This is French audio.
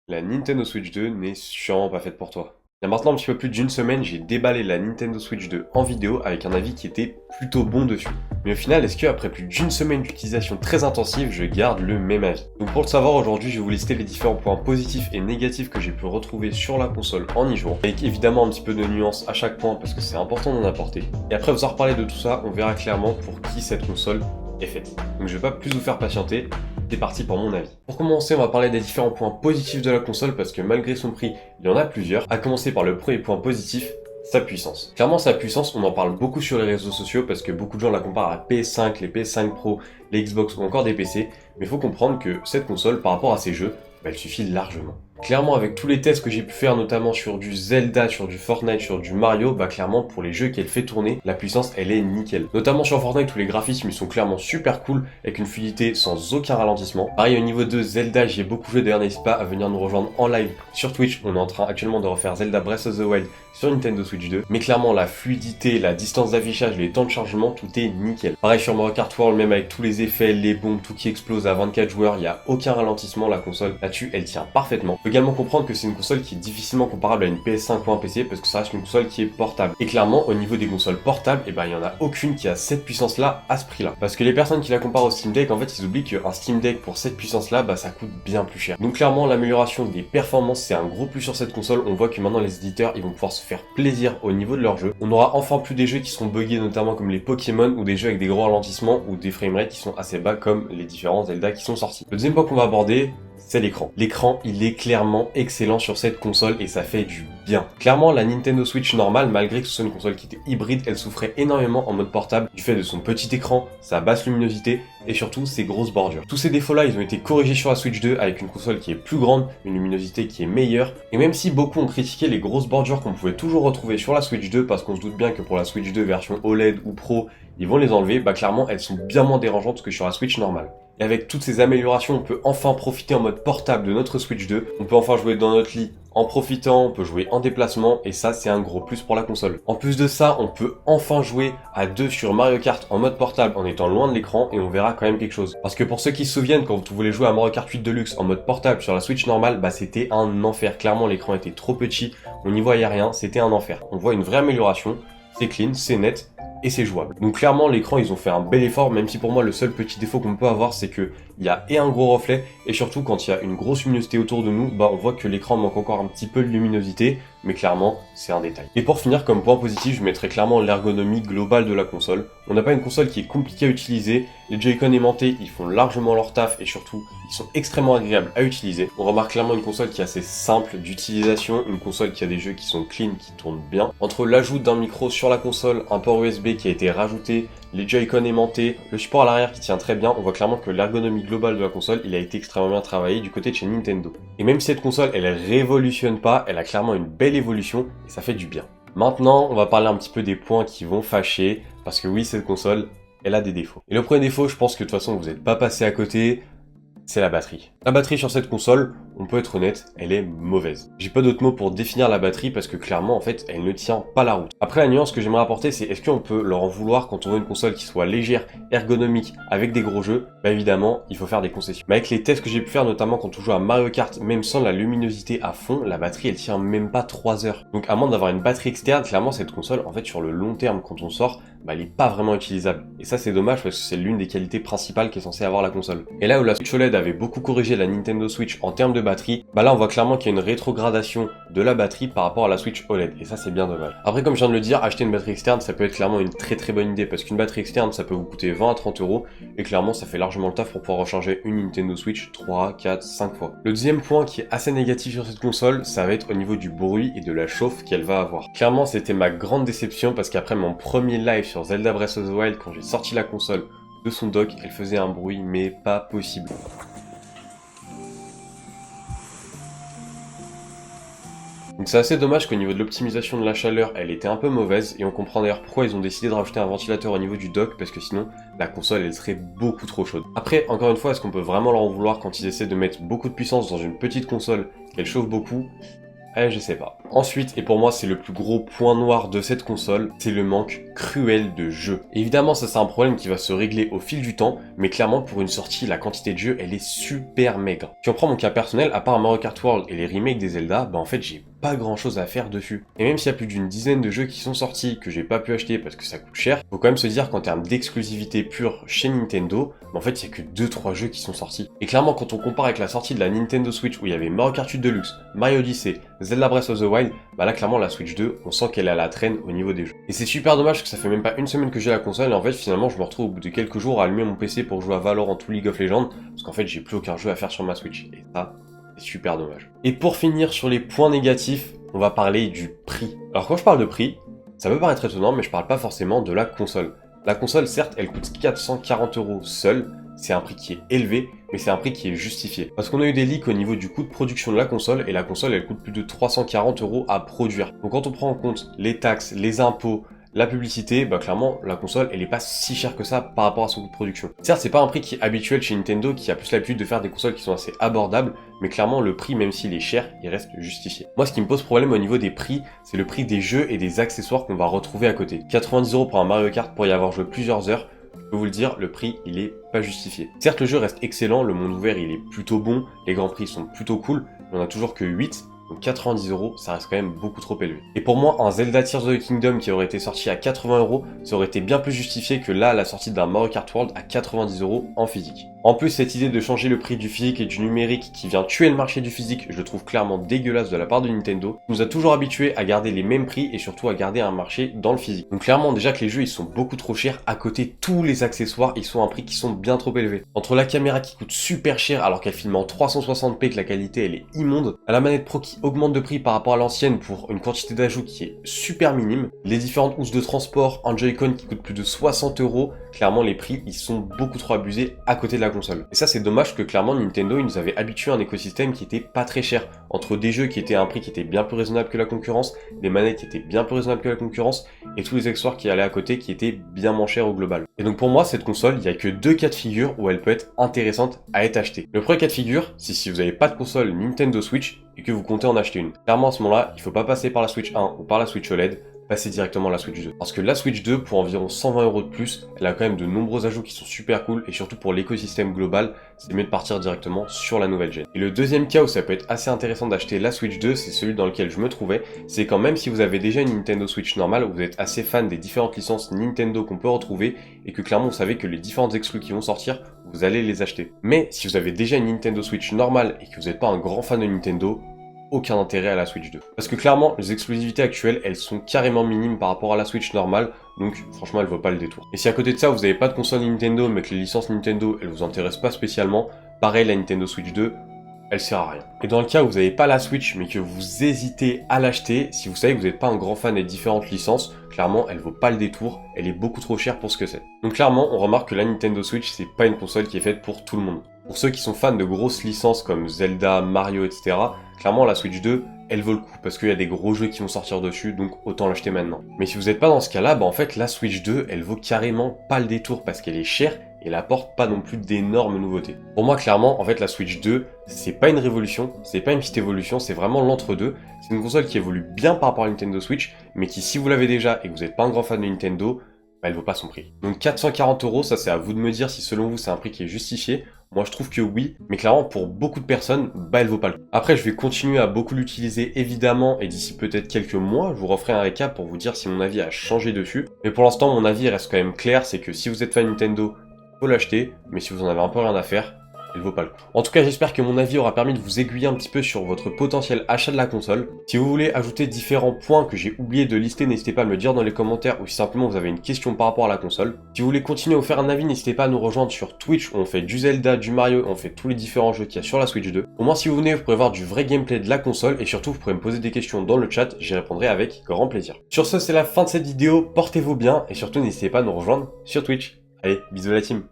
La Nintendo Switch 2 n'est sûrement pas faite pour toi. Il y a maintenant un petit peu plus d'une semaine, j'ai déballé la Nintendo Switch 2 en vidéo avec un avis qui était plutôt bon dessus. Mais au final, est-ce qu'après plus d'une semaine d'utilisation très intensive, je garde le même avis? Donc pour le savoir, aujourd'hui, je vais vous lister les différents points positifs et négatifs que j'ai pu retrouver sur la console en y jouant, avec évidemment un petit peu de nuance à chaque point parce que c'est important d'en apporter. Et après vous en reparler de tout ça, on verra clairement pour qui cette console est faite. Donc je vais pas plus vous faire patienter, c'est parti pour mon avis. Pour commencer, on va parler des différents points positifs de la console parce que malgré son prix, il y en a plusieurs. À commencer par le premier point positif, sa puissance. Clairement, sa puissance, on en parle beaucoup sur les réseaux sociaux parce que beaucoup de gens la comparent à la PS5, les PS5 Pro, les Xbox ou encore des PC. Mais il faut comprendre que cette console, par rapport à ses jeux, elle suffit largement. Clairement, avec tous les tests que j'ai pu faire, notamment sur du Zelda, sur du Fortnite, sur du Mario, clairement, pour les jeux qu'elle fait tourner, la puissance, elle est nickel. Notamment sur Fortnite, où les graphismes, ils sont clairement super cool, avec une fluidité sans aucun ralentissement. Pareil, au niveau de Zelda, j'y ai beaucoup joué, d'ailleurs, n'hésite pas à venir nous rejoindre en live sur Twitch. On est en train actuellement de refaire Zelda Breath of the Wild sur Nintendo Switch 2. Mais clairement, la fluidité, la distance d'affichage, les temps de chargement, tout est nickel. Pareil sur Mario Kart World, même avec tous les effets, les bombes, tout qui explose à 24 joueurs, il n'y a aucun ralentissement, la console là-dessus, elle tient parfaitement. Faut également comprendre que c'est une console qui est difficilement comparable à une PS5 ou un PC parce que ça reste une console qui est portable. Et clairement, au niveau des consoles portables, il y en a aucune qui a cette puissance-là à ce prix-là. Parce que les personnes qui la comparent au Steam Deck, en fait, ils oublient qu'un Steam Deck pour cette puissance-là, ça coûte bien plus cher. Donc clairement, l'amélioration des performances, c'est un gros plus sur cette console. On voit que maintenant, les éditeurs, ils vont pouvoir se faire plaisir au niveau de leur jeu. On aura enfin plus des jeux qui sont buggés, notamment comme les Pokémon, ou des jeux avec des gros ralentissements, ou des framerates qui sont assez bas, comme les différents Zelda qui sont sortis. Le deuxième point qu'on va aborder, c'est l'écran. L'écran, il est clairement excellent sur cette console et ça fait du bien. Clairement, la Nintendo Switch normale, malgré que ce soit une console qui était hybride, elle souffrait énormément en mode portable du fait de son petit écran, sa basse luminosité et surtout ses grosses bordures. Tous ces défauts-là, ils ont été corrigés sur la Switch 2 avec une console qui est plus grande, une luminosité qui est meilleure. Et même si beaucoup ont critiqué les grosses bordures qu'on pouvait toujours retrouver sur la Switch 2, parce qu'on se doute bien que pour la Switch 2 version OLED ou Pro, ils vont les enlever, clairement, elles sont bien moins dérangeantes que sur la Switch normale. Et avec toutes ces améliorations, on peut enfin profiter en mode portable de notre Switch 2. On peut enfin jouer dans notre lit en profitant, on peut jouer en déplacement et ça c'est un gros plus pour la console. En plus de ça, on peut enfin jouer à deux sur Mario Kart en mode portable en étant loin de l'écran et on verra quand même quelque chose. Parce que pour ceux qui se souviennent, quand vous voulez jouer à Mario Kart 8 Deluxe en mode portable sur la Switch normale, c'était un enfer. Clairement l'écran était trop petit, on n'y voyait rien, c'était un enfer. On voit une vraie amélioration, c'est clean, c'est net. Et c'est jouable. Donc clairement l'écran ils ont fait un bel effort, même si pour moi le seul petit défaut qu'on peut avoir c'est que il y a un gros reflet et surtout quand il y a une grosse luminosité autour de nous, on voit que l'écran manque encore un petit peu de luminosité, mais clairement c'est un détail. Et pour finir, comme point positif, je mettrais clairement l'ergonomie globale de la console. On n'a pas une console qui est compliquée à utiliser, les Joy-Con aimantés ils font largement leur taf et surtout ils sont extrêmement agréables à utiliser. On remarque clairement une console qui est assez simple d'utilisation, une console qui a des jeux qui sont clean, qui tournent bien. Entre l'ajout d'un micro sur la console, un port USB qui a été rajouté, les Joy-Con aimantés, le support à l'arrière qui tient très bien, on voit clairement que l'ergonomie globale de la console, il a été extrêmement bien travaillé du côté de chez Nintendo. Et même si cette console, elle révolutionne pas, elle a clairement une belle évolution et ça fait du bien. Maintenant, on va parler un petit peu des points qui vont fâcher, parce que oui, cette console, elle a des défauts. Et le premier défaut, je pense que de toute façon, vous n'êtes pas passé à côté, c'est la batterie. La batterie sur cette console, on peut être honnête, elle est mauvaise. J'ai pas d'autres mots pour définir la batterie parce que clairement en fait elle ne tient pas la route. Après la nuance que j'aimerais apporter c'est est-ce qu'on peut leur en vouloir quand on veut une console qui soit légère, ergonomique, avec des gros jeux? Évidemment il faut faire des concessions. Mais avec les tests que j'ai pu faire notamment quand on joue à Mario Kart, même sans la luminosité à fond, la batterie elle tient même pas 3 heures. Donc à moins d'avoir une batterie externe, clairement cette console en fait sur le long terme quand on sort, elle est pas vraiment utilisable. Et ça c'est dommage parce que c'est l'une des qualités principales qu'est censée avoir la console. Et là où la Switch OLED avait beaucoup corrigé la Nintendo Switch en termes de batterie, là on voit clairement qu'il y a une rétrogradation de la batterie par rapport à la Switch OLED et ça c'est bien dommage. Après comme je viens de le dire, acheter une batterie externe ça peut être clairement une très bonne idée parce qu'une batterie externe ça peut vous coûter 20 à 30 euros et clairement ça fait largement le taf pour pouvoir recharger une Nintendo Switch 3, 4, 5 fois. Le deuxième point qui est assez négatif sur cette console, ça va être au niveau du bruit et de la chauffe qu'elle va avoir. Clairement c'était ma grande déception parce qu'après mon premier live sur Zelda Breath of the Wild quand j'ai sorti la console de son dock, elle faisait un bruit mais pas possible. Donc c'est assez dommage qu'au niveau de l'optimisation de la chaleur, elle était un peu mauvaise, et on comprend d'ailleurs pourquoi ils ont décidé de rajouter un ventilateur au niveau du dock, parce que sinon, la console elle serait beaucoup trop chaude. Après, encore une fois, est-ce qu'on peut vraiment leur en vouloir quand ils essaient de mettre beaucoup de puissance dans une petite console, qu'elle chauffe beaucoup? je sais pas. Ensuite, et pour moi c'est le plus gros point noir de cette console, c'est le manque cruel de jeux. Évidemment ça c'est un problème qui va se régler au fil du temps, mais clairement pour une sortie, la quantité de jeux elle est super maigre. Si on prend mon cas personnel, à part Mario Kart World et les remakes des Zelda, bah en fait j'ai pas grand chose à faire dessus. Et même s'il y a plus d'une dizaine de jeux qui sont sortis que j'ai pas pu acheter parce que ça coûte cher, faut quand même se dire qu'en termes d'exclusivité pure chez Nintendo, bah en fait il y a que 2-3 jeux qui sont sortis. Et clairement quand on compare avec la sortie de la Nintendo Switch où il y avait Mario Kart 8 Deluxe, Mario Odyssey, Zelda Breath of the Wild, bah là clairement la Switch 2, on sent qu'elle est à la traîne au niveau des jeux. Et c'est super dommage que ça fait même pas une semaine que j'ai la console et en fait finalement je me retrouve au bout de quelques jours à allumer mon PC pour jouer à Valorant ou League of Legends parce qu'en fait j'ai plus aucun jeu à faire sur ma Switch. Et ça, c'est super dommage. Et pour finir sur les points négatifs, on va parler du prix. Alors quand je parle de prix, ça peut paraître étonnant mais je parle pas forcément de la console. La console certes elle coûte 440 € seule, c'est un prix qui est élevé, mais c'est un prix qui est justifié. Parce qu'on a eu des leaks au niveau du coût de production de la console, et la console elle coûte plus de 340 € à produire. Donc quand on prend en compte les taxes, les impôts, la publicité, bah clairement la console elle est pas si chère que ça par rapport à son coût de production. Certes c'est pas un prix qui est habituel chez Nintendo qui a plus l'habitude de faire des consoles qui sont assez abordables, mais clairement le prix même s'il est cher, il reste justifié. Moi ce qui me pose problème au niveau des prix, c'est le prix des jeux et des accessoires qu'on va retrouver à côté. 90 € pour un Mario Kart pour y avoir joué plusieurs heures, je peux vous le dire, le prix il est pas justifié. Certes le jeu reste excellent, le monde ouvert il est plutôt bon, les grands prix sont plutôt cool, mais on a toujours que 8. Donc 90 €, ça reste quand même beaucoup trop élevé. Et pour moi, un Zelda Tears of the Kingdom qui aurait été sorti à 80 €, ça aurait été bien plus justifié que là, la sortie d'un Mario Kart World à 90 € en physique. En plus, cette idée de changer le prix du physique et du numérique qui vient tuer le marché du physique, je le trouve clairement dégueulasse de la part de Nintendo, nous a toujours habitués à garder les mêmes prix et surtout à garder un marché dans le physique. Donc clairement, déjà que les jeux ils sont beaucoup trop chers, à côté tous les accessoires ils sont à un prix qui sont bien trop élevés. Entre la caméra qui coûte super cher alors qu'elle filme en 360p que la qualité elle est immonde, à la manette Pro qui augmente de prix par rapport à l'ancienne pour une quantité d'ajout qui est super minime, les différentes housses de transport, un Joy-Con qui coûte plus de 60 €, clairement les prix ils sont beaucoup trop abusés à côté de la console. Et ça c'est dommage que clairement Nintendo ils nous avait habitué à un écosystème qui était pas très cher, entre des jeux qui étaient à un prix qui était bien plus raisonnable que la concurrence, des manettes qui étaient bien plus raisonnables que la concurrence, et tous les accessoires qui allaient à côté qui étaient bien moins chers au global. Et donc pour moi cette console, il n'y a que deux cas de figure où elle peut être intéressante à être achetée. Le premier cas de figure, c'est si vous n'avez pas de console Nintendo Switch et que vous comptez en acheter une. Clairement à ce moment-là, il ne faut pas passer par la Switch 1 ou par la Switch OLED, passer directement à la Switch 2. Parce que la Switch 2, pour environ 120 € de plus, elle a quand même de nombreux ajouts qui sont super cool, et surtout pour l'écosystème global, c'est mieux de partir directement sur la nouvelle gen. Et le deuxième cas où ça peut être assez intéressant d'acheter la Switch 2, c'est celui dans lequel je me trouvais, c'est quand même si vous avez déjà une Nintendo Switch normale, vous êtes assez fan des différentes licences Nintendo qu'on peut retrouver, et que clairement vous savez que les différentes exclus qui vont sortir, vous allez les acheter. Mais si vous avez déjà une Nintendo Switch normale et que vous n'êtes pas un grand fan de Nintendo, aucun intérêt à la Switch 2. Parce que clairement, les exclusivités actuelles, elles sont carrément minimes par rapport à la Switch normale, donc franchement, elle vaut pas le détour. Et si à côté de ça, vous n'avez pas de console Nintendo, mais que les licences Nintendo, elles vous intéressent pas spécialement, pareil, la Nintendo Switch 2, elle sert à rien. Et dans le cas où vous n'avez pas la Switch, mais que vous hésitez à l'acheter, si vous savez que vous n'êtes pas un grand fan des différentes licences, clairement, elle vaut pas le détour, elle est beaucoup trop chère pour ce que c'est. Donc clairement, on remarque que la Nintendo Switch, c'est pas une console qui est faite pour tout le monde. Pour ceux qui sont fans de grosses licences comme Zelda, Mario, etc., clairement la Switch 2, elle vaut le coup parce qu'il y a des gros jeux qui vont sortir dessus, donc autant l'acheter maintenant. Mais si vous n'êtes pas dans ce cas-là, bah en fait la Switch 2, elle vaut carrément pas le détour parce qu'elle est chère et elle apporte pas non plus d'énormes nouveautés. Pour moi, clairement, en fait la Switch 2, c'est pas une révolution, c'est pas une petite évolution, c'est vraiment l'entre-deux. C'est une console qui évolue bien par rapport à la Nintendo Switch, mais qui si vous l'avez déjà et que vous n'êtes pas un grand fan de Nintendo, bah, elle vaut pas son prix. Donc 440 €, ça c'est à vous de me dire si selon vous c'est un prix qui est justifié. Moi je trouve que oui, mais clairement pour beaucoup de personnes, bah elle vaut pas le coup. Après je vais continuer à beaucoup l'utiliser évidemment et d'ici peut-être quelques mois, je vous referai un récap pour vous dire si mon avis a changé dessus. Mais pour l'instant mon avis reste quand même clair, c'est que si vous êtes fan Nintendo, faut l'acheter, mais si vous en avez un peu rien à faire, il vaut pas le coup. En tout cas, j'espère que mon avis aura permis de vous aiguiller un petit peu sur votre potentiel achat de la console. Si vous voulez ajouter différents points que j'ai oublié de lister, n'hésitez pas à me le dire dans les commentaires ou si simplement vous avez une question par rapport à la console. Si vous voulez continuer à vous faire un avis, n'hésitez pas à nous rejoindre sur Twitch où on fait du Zelda, du Mario, on fait tous les différents jeux qu'il y a sur la Switch 2. Au moins si vous venez, vous pourrez voir du vrai gameplay de la console et surtout vous pourrez me poser des questions dans le chat, j'y répondrai avec grand plaisir. Sur ce, c'est la fin de cette vidéo, portez-vous bien et surtout n'hésitez pas à nous rejoindre sur Twitch. Allez, bisous la team!